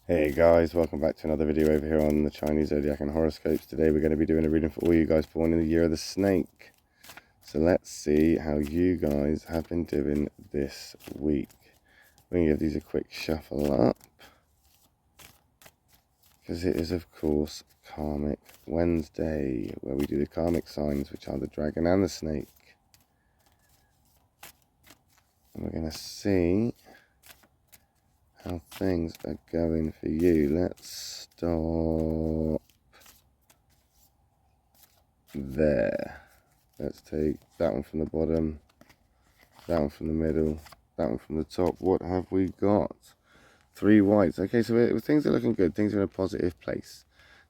Hey guys, welcome back to another video over here on the Chinese Zodiac and horoscopes. Today we're going to be doing a reading for all you guys born in the year of the snake. So let's see how you guys have been doing this week. We're going to give these a quick shuffle up, because it is of course Karmic Wednesday, where we do the karmic signs, which are the dragon and the snake. And we're going to see how things are going for you. Let's stop there. Let's take that one from the bottom, that one from the middle, that one from the top. What have we got? 3 whites. Okay, so things are looking good. Things are in a positive place.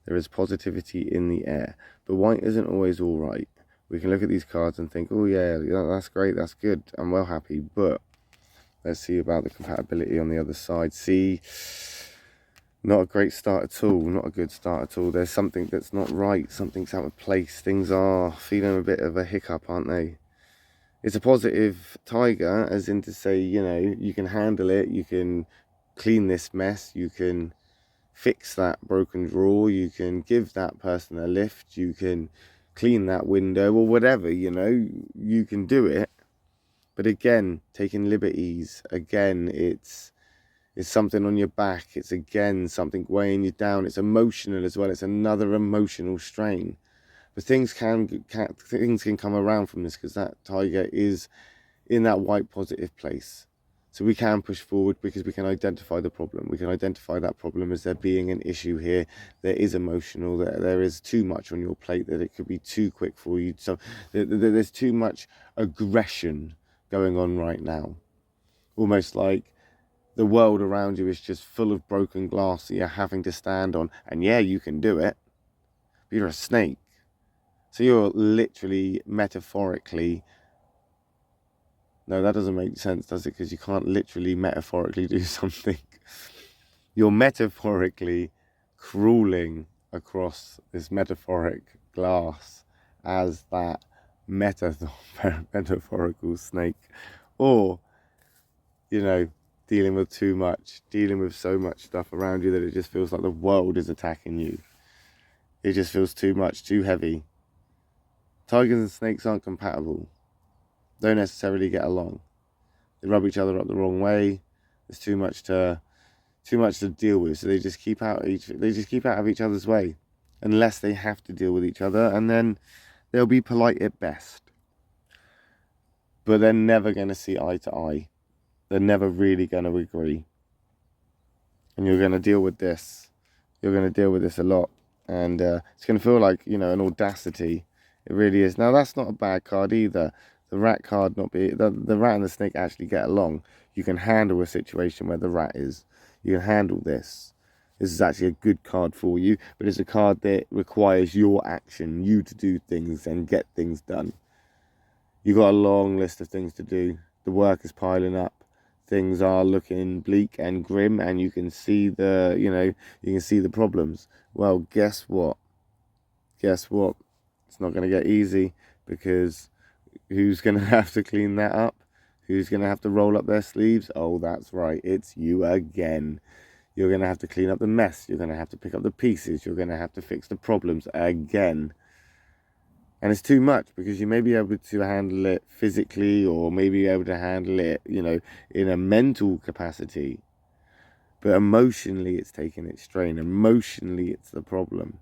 There is positivity in the air. But white isn't always all right. We can look at these cards and think, oh yeah, that's great, that's good, I'm well happy. But let's see about the compatibility on the other side. See, not a great start at all, not a good start at all. There's something that's not right, something's out of place. Things are feeling a bit of a hiccup, aren't they? It's a positive tiger, as in to say, you know, you can handle it, you can clean this mess, you can fix that broken drawer, you can give that person a lift, you can clean that window or whatever, you know, you can do it. But again, taking liberties, again, it's something on your back. It's again something weighing you down. It's emotional as well. It's another emotional strain. But things can come around from this, because that tiger is in that white positive place. So we can push forward because we can identify the problem. We can identify that problem as there being an issue here. There is emotional. There is too much on your plate, that it could be too quick for you. So there's too much aggression going on right now. Almost like the world around you is just full of broken glass that you're having to stand on. And yeah, you can do it, but you're a snake. So you're literally, metaphorically, no, that doesn't make sense, does it? Because you can't literally metaphorically do something. You're metaphorically crawling across this metaphoric glass as that metaphorical snake. Or, you know, dealing with too much, dealing with so much stuff around you that it just feels like the world is attacking you. It just feels too much, too heavy. Tigers and snakes aren't compatible. Don't necessarily get along. They rub each other up the wrong way. There's too much to deal with, so they just keep out of each other's way, unless they have to deal with each other, and then they'll be polite at best. But they're never going to see eye to eye. They're never really going to agree. And you're going to deal with this. You're going to deal with this a lot. And it's going to feel like, you know, an audacity. It really is. Now, that's not a bad card either. The rat card not be... The rat and the snake actually get along. You can handle a situation where the rat is. You can handle this. This is actually a good card for you. But it's a card that requires your action. You to do things and get things done. You've got a long list of things to do. The work is piling up. Things are looking bleak and grim, and you can see the, you know, you can see the problems. Well, guess what? Guess what? It's not going to get easy, because who's going to have to clean that up? Who's going to have to roll up their sleeves? Oh, that's right. It's you again. You're going to have to clean up the mess. You're going to have to pick up the pieces. You're going to have to fix the problems again. And it's too much, because you may be able to handle it physically, or maybe able to handle it, you know, in a mental capacity. But emotionally, it's taking its strain. Emotionally, it's the problem.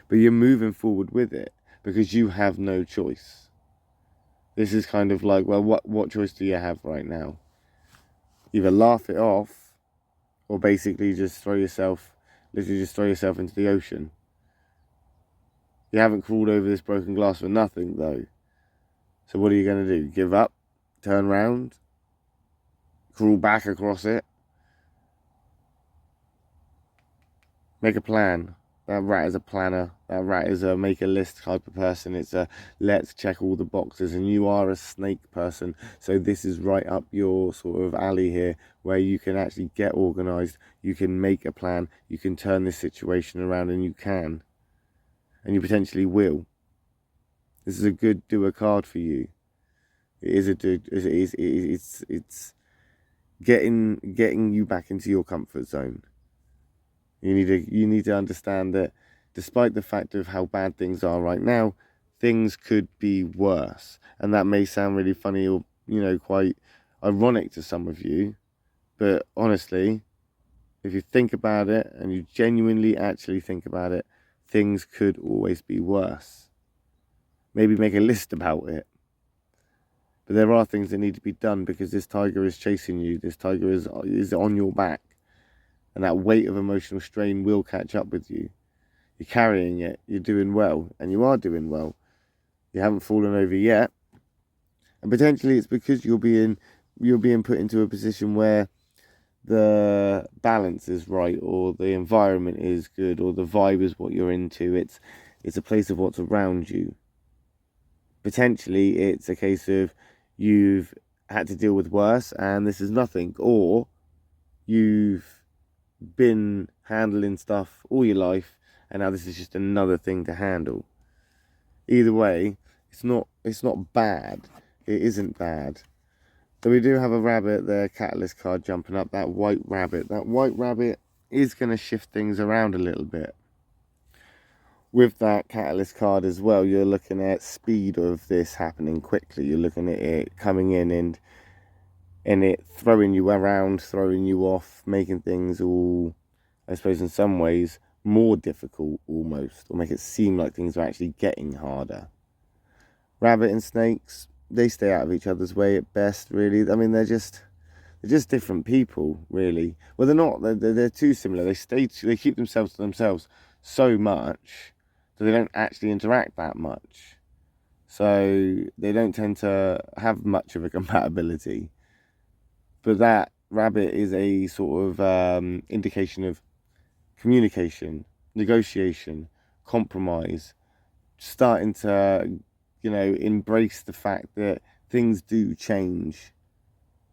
But you're moving forward with it, because you have no choice. This is kind of like, well, what choice do you have right now? Either laugh it off, or basically just literally just throw yourself into the ocean. You haven't crawled over this broken glass for nothing, though. So what are you going to do? Give up? Turn round? Crawl back across it? Make a plan. That rat is a planner. That rat is a make a list type of person. It's a let's check all the boxes. And you are a snake person. So this is right up your sort of alley here, where you can actually get organised. You can make a plan. You can turn this situation around, and you can. And you potentially will. This is a good doer card for you. It is it's getting you back into your comfort zone. You need to understand that despite the fact of how bad things are right now, things could be worse. And that may sound really funny or, quite ironic to some of you. But honestly, if you think about it and you genuinely actually think about it, things could always be worse. Maybe make a list about it. But there are things that need to be done because this tiger is chasing you. This tiger is on your back. And that weight of emotional strain will catch up with you. You're carrying it. You're doing well. And you are doing well. You haven't fallen over yet. And potentially it's because you're being put into a position where the balance is right, or the environment is good, or the vibe is what you're into. It's a place of what's around you. Potentially it's a case of you've had to deal with worse and this is nothing, or you've been handling stuff all your life and now this is just another thing to handle. Either way, it's not bad. It isn't bad. So we do have a rabbit there, catalyst card jumping up, that white rabbit. That white rabbit is going to shift things around a little bit. With that catalyst card as well, you're looking at speed of this happening quickly. You're looking at it coming in and it throwing you around, throwing you off, making things all, I suppose in some ways, more difficult almost, or make it seem like things are actually getting harder. Rabbit and snakes, they stay out of each other's way at best, really. I mean, they're just different people, really. Well, they're not. They're too similar. They keep themselves to themselves so much that they don't actually interact that much. So they don't tend to have much of a compatibility. But that rabbit is a sort of indication of communication, negotiation, compromise, starting to, embrace the fact that things do change.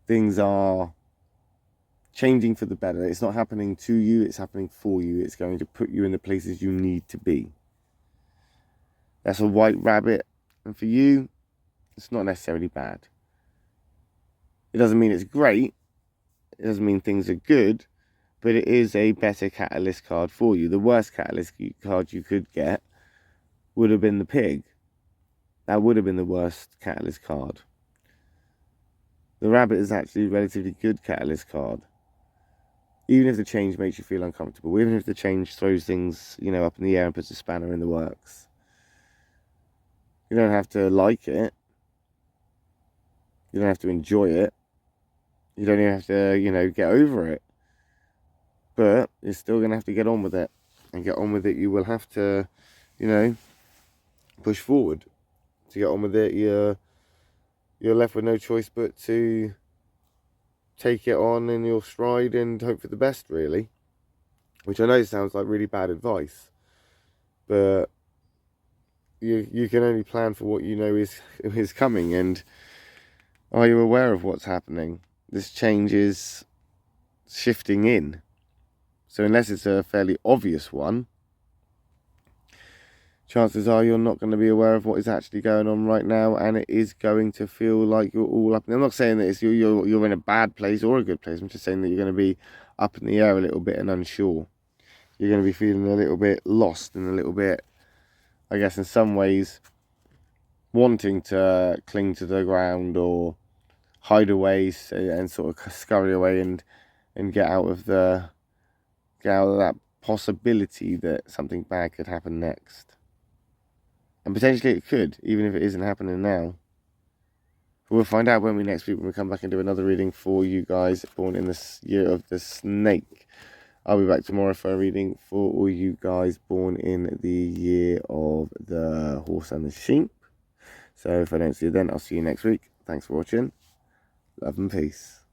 Things are changing for the better. It's not happening to you, it's happening for you. It's going to put you in the places you need to be. That's a white rabbit. And for you, it's not necessarily bad. It doesn't mean it's great. It doesn't mean things are good. But it is a better catalyst card for you. The worst catalyst card you could get would have been the pig. That would have been the worst catalyst card. The rabbit is actually a relatively good catalyst card. Even if the change makes you feel uncomfortable, even if the change throws things, up in the air and puts a spanner in the works. You don't have to like it. You don't have to enjoy it. You don't even have to, get over it. But you're still going to have to get on with it. And get on with it, you will have to, push forward. To get on with it, you're left with no choice but to take it on in your stride and hope for the best, really. Which I know sounds like really bad advice. But you can only plan for what you know is coming. And are you aware of what's happening? This change is shifting in. So unless it's a fairly obvious one, chances are you're not going to be aware of what is actually going on right now, and it is going to feel like you're all up. I'm not saying that you're in a bad place or a good place. I'm just saying that you're going to be up in the air a little bit and unsure. You're going to be feeling a little bit lost and a little bit, I guess, in some ways, wanting to cling to the ground or hide away and sort of scurry away and get out of that possibility that something bad could happen next. And potentially it could, even if it isn't happening now. But we'll find out when we come back and do another reading for you guys born in this year of the snake. I'll be back tomorrow for a reading for all you guys born in the year of the horse and the sheep. So if I don't see you then, I'll see you next week. Thanks for watching. Love and peace.